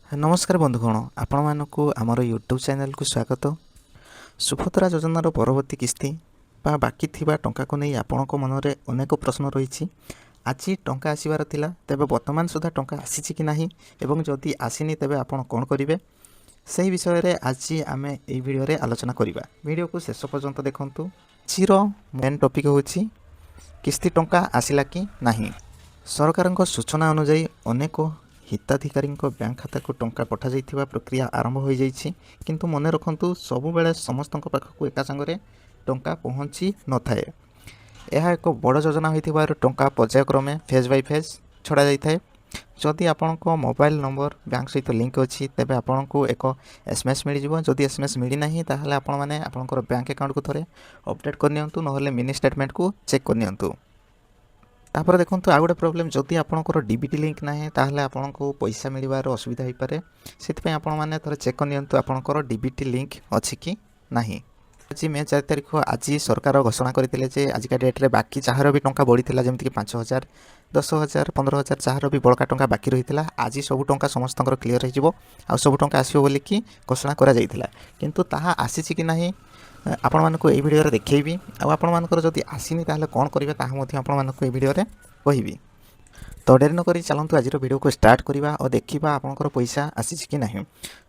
नमस्कार बंधुगण आपण मानक आमर यूट्यूब चैनल को स्वागत। सुभद्रा योजनार परवर्ती किस्ती बा बाकी थिबा टंका को नहीं आपण मन में अनेक प्रश्न रही। आज टंका आसबार थिला तेबे वर्तमान सुधा टंका आसी कि नहीं एवं जदि आसीनी तेबे आपण कौन करेंगे से विषय रे आज आम ये वीडियो रे आलोचना करवा। वीडियो को शेष पर्यंत देखंतु। आजर मेन टॉपिक होची किस्ती टंका आसिला कि नहीं। सरकार सूचना अनुसार अनेक हिताधिकारी बैंक खाता को टंका पठा जाइथिबा प्रक्रिया आरंभ हो जाइछि, किंतु मन रखंतु सबु बेले समस्त पाखक एका संगरे टंका पहुँची न थाए। यह एक बड़ योजना होइथिबार टंका पर्यायक्रमे फेज बाय फेज छड़ा जाइथाए। जदि आपनक मोबाइल नंबर बैंक सहित लिंक अछि तेबे आपनक एक एसएमएस मिल जिवो। जदि एसएमएस मिली नाही ताहले आपण माने आपनकर बैंक अकाउंट को थरे अपडेट कर नियंतु, नहले मिनी स्टेटमेंट को चेक कर नियंतु। तापर देखो आ गए प्रोब्लेम जदि आपंकर डीबीटी लिंक ना ताहले आपन को पैसा मिलबार असुविधा हो पारे। से आपण मैंने थोड़े चेक करनी आपंकर डीबीटी लिंक अच्छी कि नहीं। आज मे 4 तारिख आज सरकार घोषणा करते आजिका डेट्रे बाकी जार भी टंका बढ़ी जमीक 5,000 10,000 15,000 जार भी बड़का टंका बाकी रही है। आज सब टंका समस्त क्लीयर हो सब टंका आसो बोलिकी घोषणा किंतु ताहा आसी कि नहीं आपण मानक ये वीडियो रे देखैबी। आपण मानकर जदि आसीनी ताहले कोन करिवे ताहा मध्ये आपण मानक ये वीडियो रे कहिबी। तो डेरी न करी चलंतु आज वीडियो को स्टार्ट करवा और देखा आपंकर पैसा आसी कि नहीं।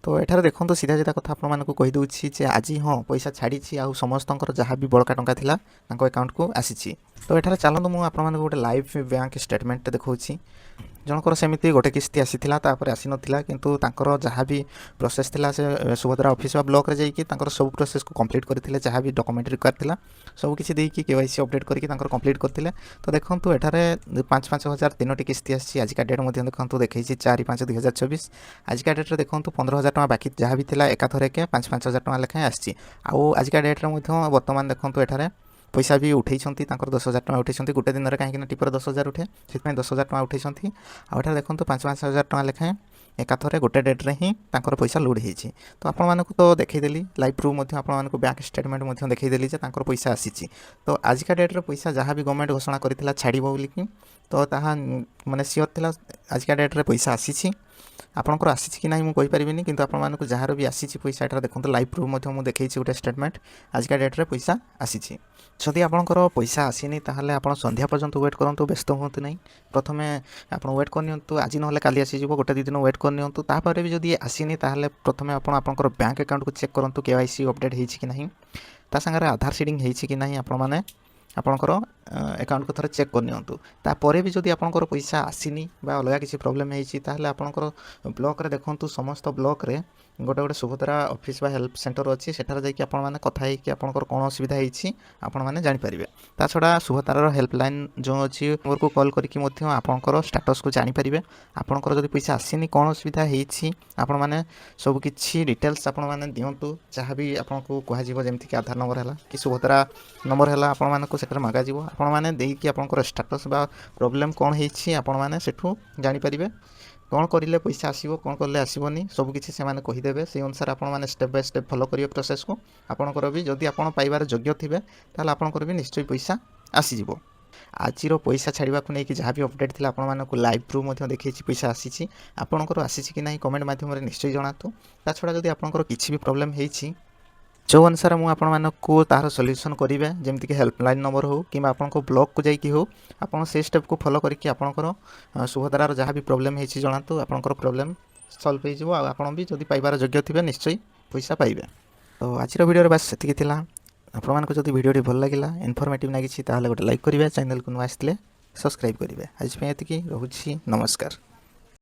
तो एठार देखो सीधा सीधा कथा आपण मानक कहि दउछि जे आज हाँ पैसा छाड़ी आ समस्तंकर जहाँ भी बड़का टंका थिला तांको अकाउंट को आसी। तो एठार चलंतु मु आपण मानक गोटे लाइव बैंक स्टेटमेंट देखौछि। जनकर सेमती गोटे किस्ती आसीथिला तापर आसी नथिला, किंतु तांकर जहाँ भी प्रोसेस थिला से सुभद्रा ऑफिस वा ब्लॉक रे जाइकी तांकर सब प्रोसेस को कंप्लीट करथिले। जहाँ भी डॉक्यूमेंट रिक्वायर थिला सब किछि देइकी केवाईसी अपडेट करके तांकर कंप्लीट करथिले। तो देखंतु एठारे 5-5 हजार तीनोटी किस्ती आसी। आज का डेट मध्ये देखंतु देखैछि 4-5-2024। आज का डेट रे देखंतु 15,000 टका बाकी जहाँ भी थिला एकाथरे के 5-5 हजार टका लेखा आसी। आउ आज का डेट रे मध्ये वर्तमान देखंतु एठारे पैसा भी उठे 10,000 टका उठे गोटे दिन में कहीं टिपर 10,000 उठे से 10,000 टका उठे। आठ देखो 5-5 हजार टका लेखाएं एकाथरे गोटे डेट्रे ही पैसा लोड होती। तो आपण मानक तो देखईदेली लाइव प्रूफ आपको बैंक स्टेटमेंट देखईदेली पैसा आसी। तो आजिका डेट्रे पैसा जहाँ भी गवर्नमेंट घोषणा करथिला छाड़िबो बोलिकी तो ताहा माने सियोर थिला आजिका डेट्रे पैसा आसी। आपंकर आसी कि नहीं मुझे पारिनी, किंतु आपण मानक जार भी आसी पैसा एठार देखो लाइव प्रूफ मुझे देखी गोटे स्टेटमेंट आजिका डेट्रे पैसा आसी। जदि आपंकर पैसा आसीनी ताहले आपण संध्या पर्यंत वेट करूँ, व्यस्त हूँ नहीं। प्रथमे आप वेट करनी आज ना काली आसीज गोटे 2 दिन वेट करनी। तापर भी जदि आसीनी ताहले प्रथमे आपंकर बैंक अकाउंट को चेक करूँ केवाईसी अपडेट होती कि नहीं, ता संगे आधार सीडिंग होती कि नहीं आपण मैंने आपंकर अकाउंट को थोड़े चेक करनी। तापर भी जदि आपंकर पैसा आसीनी बा अलग किसी प्रोब्लेम होती आपंकर ब्लॉक रे देखंतु समस्त ब्लॉक रे गोटे गोटे सुभद्रा ऑफिस बा हेल्प सेंटर अच्छी सेठार जाइए आपण मैंने कथा होगी आपंकर कौन असुविधा होती आपण मैंने जानीपारे। ता छड़ा सुभद्रार हेल्पलाइन जो अच्छी नंबर को कॉल करके आपंकर स्टेटस को जानीपारे। आपंकर जदि पैसा आसीनी कौन असुविधा होती आपण मैंने सब किसी डिटेल्स आपण मैंने दिंतु जहाँ भी आपको कहुव जमीक आधार नंबर है कि सुभद्रा नंबर है आपण मानक से मागाज आपण मैंने देकी आपंकर स्टेटस बा प्रॉब्लम कौन होती आपण मैंने सेठू जानीपारे। कौन करें पैसा आसो कौन कले आसबनी सब किसी से कहीदेवे से अनुसार आपण मैंने स्टेप बाय स्टेप फॉलो करेंगे प्रोसेस को। आपंकर भी जदि आप पाइबार योग्य थे ताहले आपंकर भी निश्चय पैसा आसीज। आज पैसा छाड़ा को लेकिन जहाँ भी अपडेट थी आपको लाइव प्रूफ देखी पैसा आसी। आपंकर आसी कि नहीं कमेंट माध्यम निश्चय जनातु। ता छड़ा जदि आपंकर किसी भी प्रोब्लेम होती जो अनुसार मुझे तार सल्यूशन करेंगे जमीक हेल्पलाइन नंबर हो कि आपको ब्लॉक को जाकि हो आप से स्टेप को फॉलो करके आपंकर सुभद्रार जहाँ भी प्रोब्लेम होती जनातु आपंकर प्रोब्लेम सल्व हो। आप भी जदि पाइबार योग्य थे निश्चय पैसा पाइबे। तो आज वीडियो बस सेतिक थिला। आपको जदि वीडियो भल लगा इनफॉर्मेटिव लगी गोटे लाइक करेंगे, चैनल को नुआ आसते सब्सक्राइब करेंगे। आज ये रोची नमस्कार।